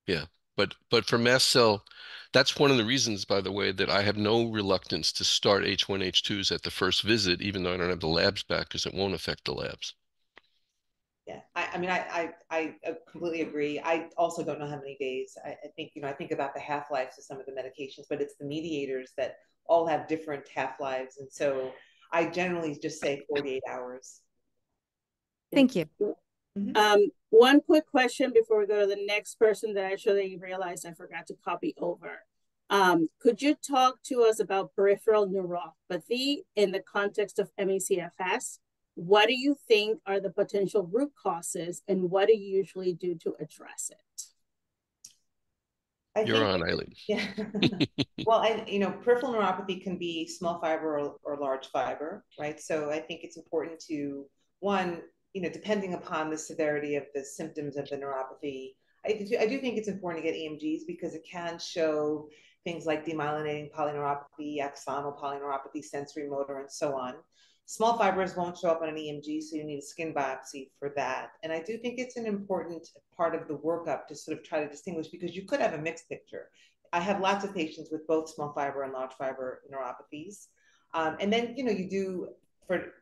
Yeah, but for mast cell, that's one of the reasons, by the way, that I have no reluctance to start H1, H2s at the first visit, even though I don't have the labs back, because it won't affect the labs. Yeah, I mean, I completely agree. I also don't know how many days. I think, I think about the half-lives of some of the medications, but it's the mediators that all have different half-lives. And so I generally just say 48 hours. Thank you. One quick question before we go to the next person that I actually realized I forgot to copy over. Could you talk to us about peripheral neuropathy in the context of ME/CFS? What do you think are the potential root causes and what do you usually do to address it? You're on, Eileen. Yeah. Well, peripheral neuropathy can be small fiber or large fiber, right? So I think it's important to, one, depending upon the severity of the symptoms of the neuropathy, I do think it's important to get EMGs because it can show things like demyelinating polyneuropathy, axonal polyneuropathy, sensory motor, and so on. Small fibers won't show up on an EMG, so you need a skin biopsy for that. And I do think it's an important part of the workup to sort of try to distinguish because you could have a mixed picture. I have lots of patients with both small fiber and large fiber neuropathies. And then, you do,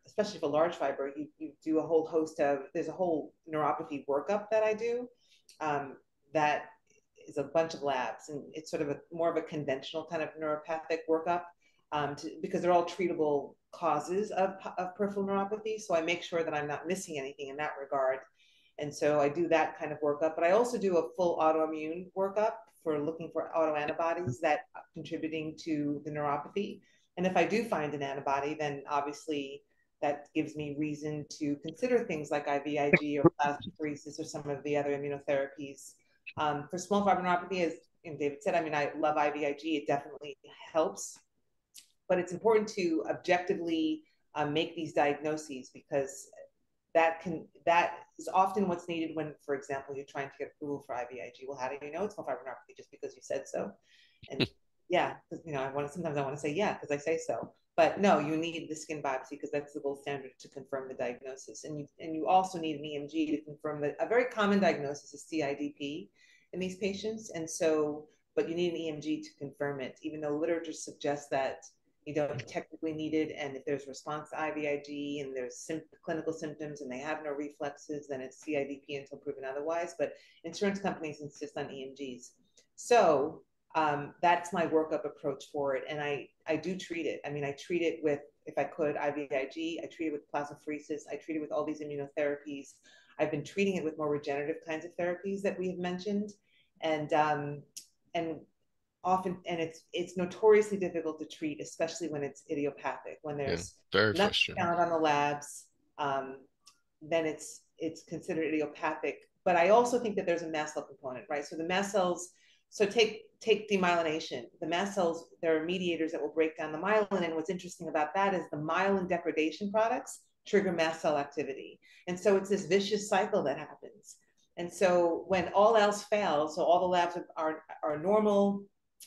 especially for large fiber, you do a whole host of, there's a whole neuropathy workup that I do that is a bunch of labs. And it's sort of more of a conventional kind of neuropathic workup because they're all treatable causes of peripheral neuropathy. So I make sure that I'm not missing anything in that regard. And so I do that kind of workup, but I also do a full autoimmune workup for looking for autoantibodies that are contributing to the neuropathy. And if I do find an antibody, then obviously that gives me reason to consider things like IVIG or plasmapheresis or some of the other immunotherapies. For small fiber neuropathy, as David said, I mean, I love IVIG. It definitely helps. But it's important to objectively make these diagnoses because that is often what's needed when, for example, you're trying to get approval for IVIG. Well, how do you know it's small fiber neuropathy just because you said so? And yeah, because sometimes I want to say yeah because I say so, but no, you need the skin biopsy because that's the gold standard to confirm the diagnosis, and you also need an EMG to confirm that a very common diagnosis is CIDP in these patients, and so but you need an EMG to confirm it, even though literature suggests that you don't technically need it. And if there's response to IVIG and there's clinical symptoms and they have no reflexes, then it's CIDP until proven otherwise. But insurance companies insist on EMGs. So that's my workup approach for it. And I do treat it. I mean, I treat it with, if I could, IVIG. I treat it with plasmapheresis. I treat it with all these immunotherapies. I've been treating it with more regenerative kinds of therapies that we have mentioned. And often, and it's notoriously difficult to treat, especially when it's idiopathic, when there's nothing found on the labs, then it's considered idiopathic. But I also think that there's a mast cell component, right? So the mast cells, so take demyelination. The mast cells, there are mediators that will break down the myelin, and what's interesting about that is the myelin degradation products trigger mast cell activity. And so it's this vicious cycle that happens. And so when all else fails, so all the labs are normal,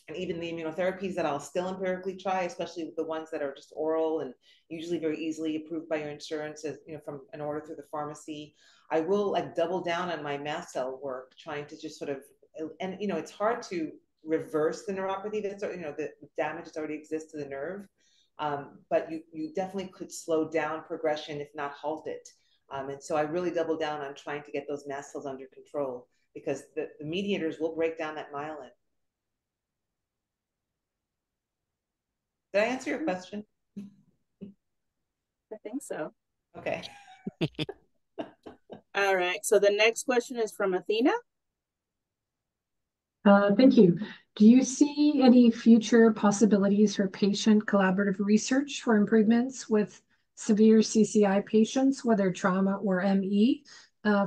and even the immunotherapies that I'll still empirically try, especially with the ones that are just oral and usually very easily approved by your insurance, as you know, from an order through the pharmacy, I will like double down on my mast cell work, trying to just sort of, and you know, it's hard to reverse the neuropathy that's, you know, the damage that already exists to the nerve, but you definitely could slow down progression, if not halt it. And so I really double down on trying to get those mast cells under control, because the mediators will break down that myelin. Did I answer your question? I think so. Okay. All right. So the next question is from Athena. Thank you. Do you see any future possibilities for patient collaborative research for improvements with severe CCI patients, whether trauma or ME?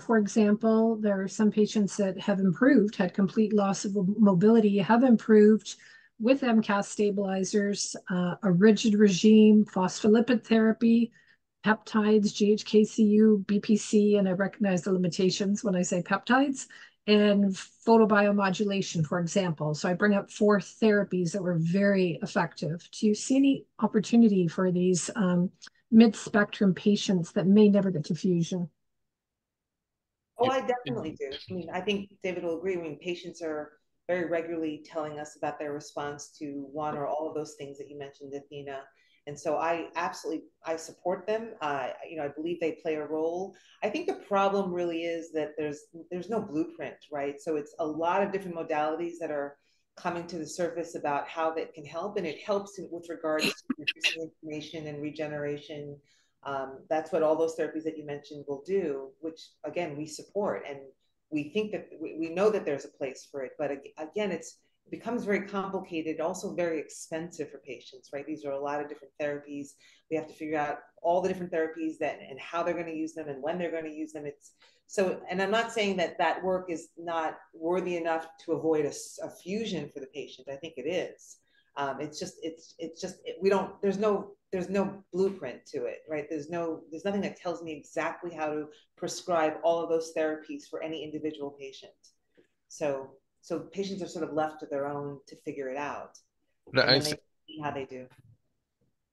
For example, there are some patients that have improved, had complete loss of mobility, have improved with Mcast stabilizers, a rigid regime, phospholipid therapy, peptides, GHKCU, BPC, and I recognize the limitations when I say peptides, and photobiomodulation, for example. So I bring up 4 therapies that were very effective. Do you see any opportunity for these mid-spectrum patients that may never get to fusion? Oh, I definitely do. I mean, I think David will agree. I mean, patients are very regularly telling us about their response to one or all of those things that you mentioned, Athena. And so I support them. You know, I believe they play a role. I think the problem really is that there's no blueprint, right? So it's a lot of different modalities that are coming to the surface about how that can help, and it helps with regards to reducing inflammation and regeneration. That's what all those therapies that you mentioned will do, which again we support, and we think that we know that there's a place for it. But again, it becomes very complicated, also very expensive for patients, right? These are a lot of different therapies. We have to figure out all the different therapies that and how they're going to use them and when they're going to use them. It's so, and I'm not saying that that work is not worthy enough to avoid a fusion for the patient. I think it is. It's just we don't. There's no blueprint to it, right? There's nothing that tells me exactly how to prescribe all of those therapies for any individual patient. So patients are sort of left to their own to figure it out, and then they see how they do.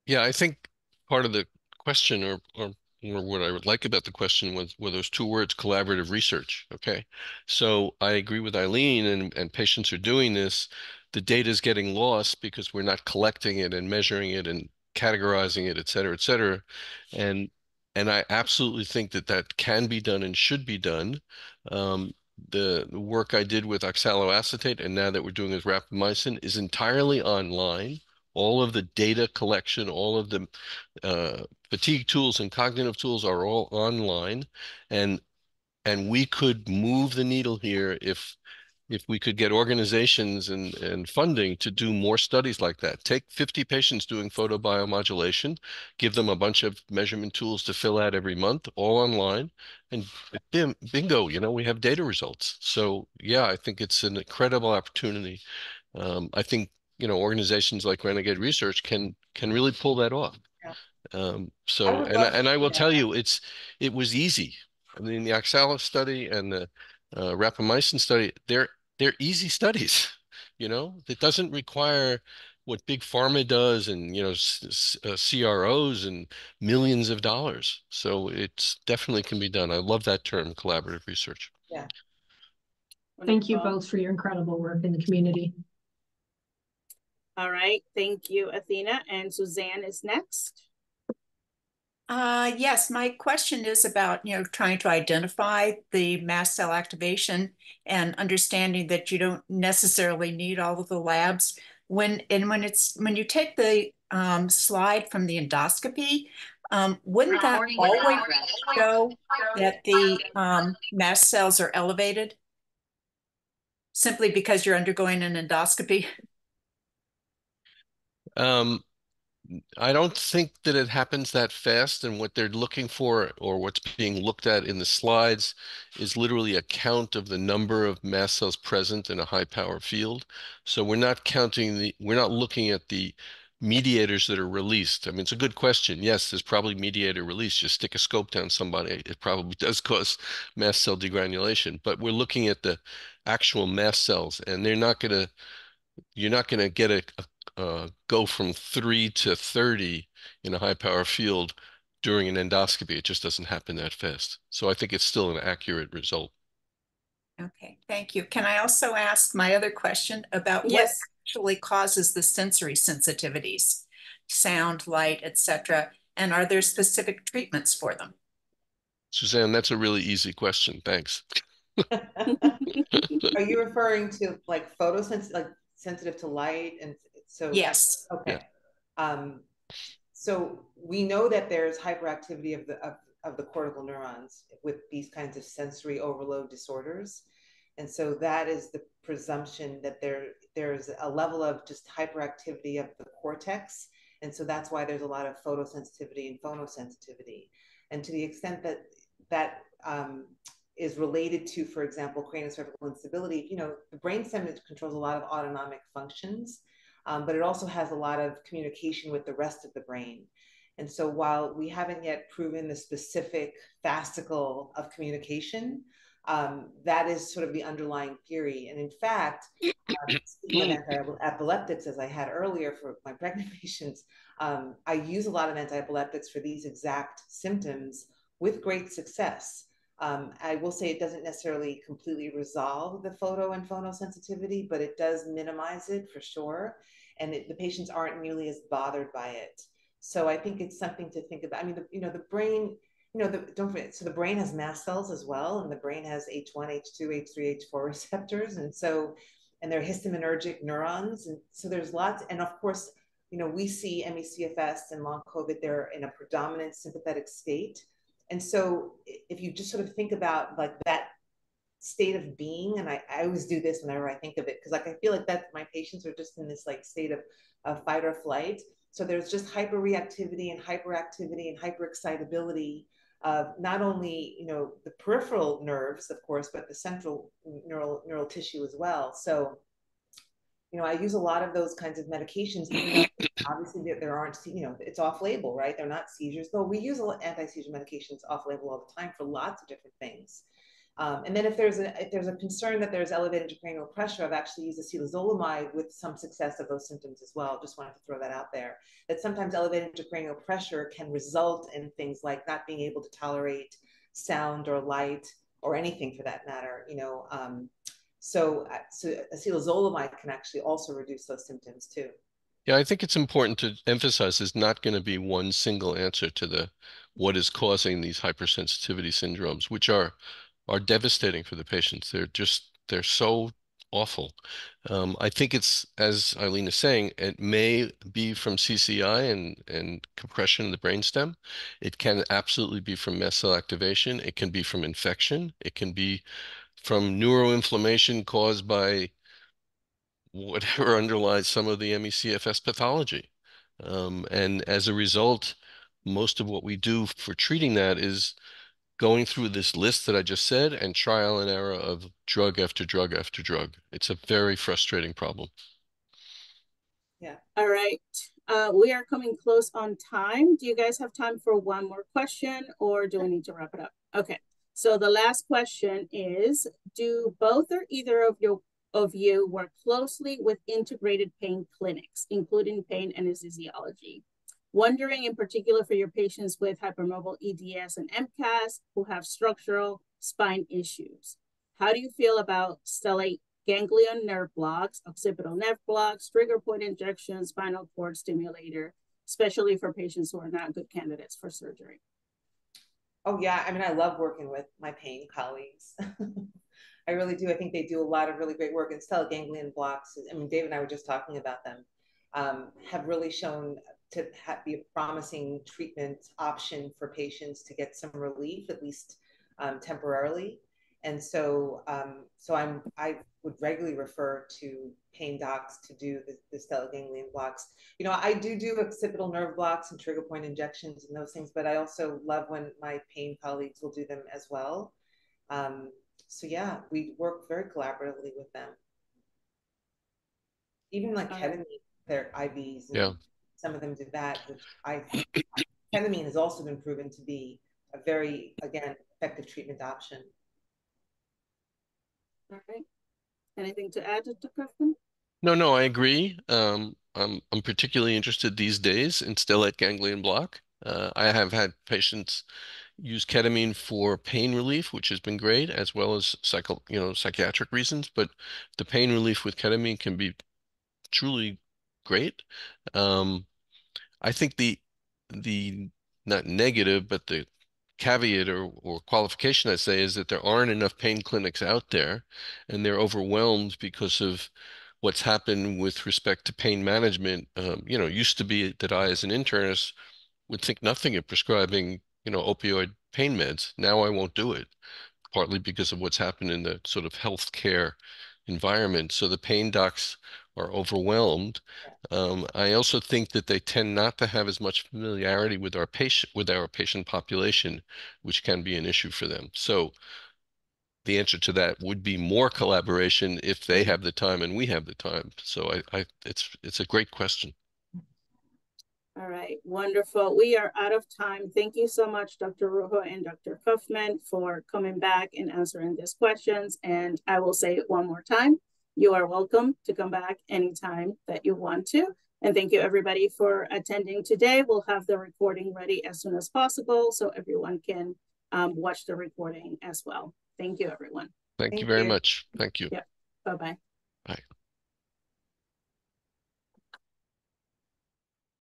Yeah, I think part of the question, or what I would like about the question were those 2 words, collaborative research. Okay, so I agree with Eileen, and patients are doing this. The data is getting lost because we're not collecting it and measuring it and categorizing it, et cetera, et cetera. And I absolutely think that can be done and should be done. The work I did with oxaloacetate, and now that we're doing with rapamycin, is entirely online. All of the data collection, all of the fatigue tools and cognitive tools are all online, and we could move the needle here if we could get organizations and funding to do more studies like that. Take 50 patients doing photobiomodulation, give them a bunch of measurement tools to fill out every month, all online, and bingo, you know, we have data results. So yeah, I think it's an incredible opportunity. I think, you know, organizations like Renegade Research can really pull that off. Yeah. So, and I will tell you, it was easy. I mean, the oxalo study and the rapamycin study, they're easy studies. You know, it doesn't require what big pharma does, and you know, CROs and millions of dollars. So it's definitely can be done. I love that term, collaborative research. Yeah. Thank you both for your incredible work in the community. All right, thank you, Athena. And Suzanne is next. Yes, my question is about, trying to identify the mast cell activation and understanding that you don't necessarily need all of the labs. When you take the slide from the endoscopy, wouldn't that always show that the mast cells are elevated simply because you're undergoing an endoscopy? I don't think that it happens that fast, and what they're looking for, or what's being looked at in the slides, is literally a count of the number of mast cells present in a high power field. So we're not looking at the mediators that are released. I mean, it's a good question. Yes, there's probably mediator release. Just stick a scope down somebody, it probably does cause mast cell degranulation. But we're looking at the actual mast cells, and you're not going to get a go from 3 to 30 in a high power field during an endoscopy. It just doesn't happen that fast. So I think it's still an accurate result. Okay, thank you. Can I also ask my other question about what actually causes the sensory sensitivities, sound, light, etc., and are there specific treatments for them? Suzanne, that's a really easy question. Thanks. Are you referring to like photosensitive, like sensitive to light? And so, yes. Okay. Yeah. So we know that there's hyperactivity of the cortical neurons with these kinds of sensory overload disorders. And so that is the presumption that there's a level of just hyperactivity of the cortex. And so that's why there's a lot of photosensitivity and phonosensitivity. And to the extent that is related to, for example, craniocervical instability, the brainstem controls a lot of autonomic functions, but it also has a lot of communication with the rest of the brain. And so while we haven't yet proven the specific fascicle of communication, that is sort of the underlying theory. And in fact, speaking of anti-epileptics, as I had earlier for my pregnant patients, I use a lot of anti-epileptics for these exact symptoms with great success. I will say it doesn't necessarily completely resolve the photo and phonosensitivity, but it does minimize it for sure. And the patients aren't nearly as bothered by it. So I think it's something to think about. I mean, the brain, don't forget, so the brain has mast cells as well, and the brain has H1, H2, H3, H4 receptors. And they're histaminergic neurons. And so there's lots, and of course, we see ME/CFS and long COVID, they're in a predominant sympathetic state. And so if you just sort of think about like that state of being, and I always do this whenever I think of it, because like I feel like that my patients are just in this like state of fight or flight. So there's just hyperreactivity and hyperactivity and hyperexcitability of not only the peripheral nerves, of course, but the central neural tissue as well. So I use a lot of those kinds of medications. Obviously, there aren't, it's off label, right? They're not seizures, though we use anti-seizure medications off label all the time for lots of different things. And then if there's a concern that there's elevated intracranial pressure, I've actually used acetazolamide with some success of those symptoms as well. Just wanted to throw that out there, that sometimes elevated intracranial pressure can result in things like not being able to tolerate sound or light or anything for that matter, So acetazolamide can actually also reduce those symptoms too. Yeah, I think it's important to emphasize there's not going to be one single answer to what is causing these hypersensitivity syndromes, which are devastating for the patients. They're so awful. I think it's, as Eileen is saying, it may be from CCI and compression of the brainstem. It can absolutely be from mast cell activation. It can be from infection. It can be from neuroinflammation caused by whatever underlies some of the ME/CFS pathology. And as a result, most of what we do for treating that is going through this list that I just said and trial and error of drug after drug after drug. It's a very frustrating problem. Yeah. All right. We are coming close on time. Do you guys have time for one more question, or do we need to wrap it up? Okay. So the last question is, do both or either of you work closely with integrated pain clinics, including pain anesthesiology? Wondering in particular for your patients with hypermobile EDS and Mcast who have structural spine issues. How do you feel about stellate ganglion nerve blocks, occipital nerve blocks, trigger point injections, spinal cord stimulator, especially for patients who are not good candidates for surgery? Oh yeah, I mean, I love working with my pain colleagues. I really do. I think they do a lot of really great work. And ganglion blocks, I mean, Dave and I were just talking about them, have really shown to be a promising treatment option for patients to get some relief, at least temporarily. And so, I would regularly refer to pain docs to do the stellate ganglion blocks. You know, I do occipital nerve blocks and trigger point injections and those things, but I also love when my pain colleagues will do them as well. So yeah, we work very collaboratively with them. Even like ketamine, their IVs, and Yeah. some of them do that, which ketamine has also been proven to be a very, again, effective treatment option. All right. Anything to add, Dr. Kaufman? No, I agree. I'm particularly interested these days in stellate ganglion block. I have had patients use ketamine for pain relief, which has been great, as well as psychiatric reasons. But the pain relief with ketamine can be truly great. I think the not negative, but the caveat or qualification I say is that there aren't enough pain clinics out there, and they're overwhelmed because of what's happened with respect to pain management. Used to be that I, as an internist, would think nothing of prescribing, opioid pain meds. Now I won't do it, partly because of what's happened in the sort of healthcare environment. So the pain docs are overwhelmed. I also think that they tend not to have as much familiarity with our patient population, which can be an issue for them. So the answer to that would be more collaboration if they have the time and we have the time. So it's a great question. All right, wonderful. We are out of time. Thank you so much, Dr. Ruhoy and Dr. Kaufman, for coming back and answering these questions. And I will say it one more time. You are welcome to come back anytime that you want to. And thank you, everybody, for attending today. We'll have the recording ready as soon as possible so everyone can watch the recording as well. Thank you, everyone. Thank you very much. Thank you. Yeah. Bye-bye. Bye.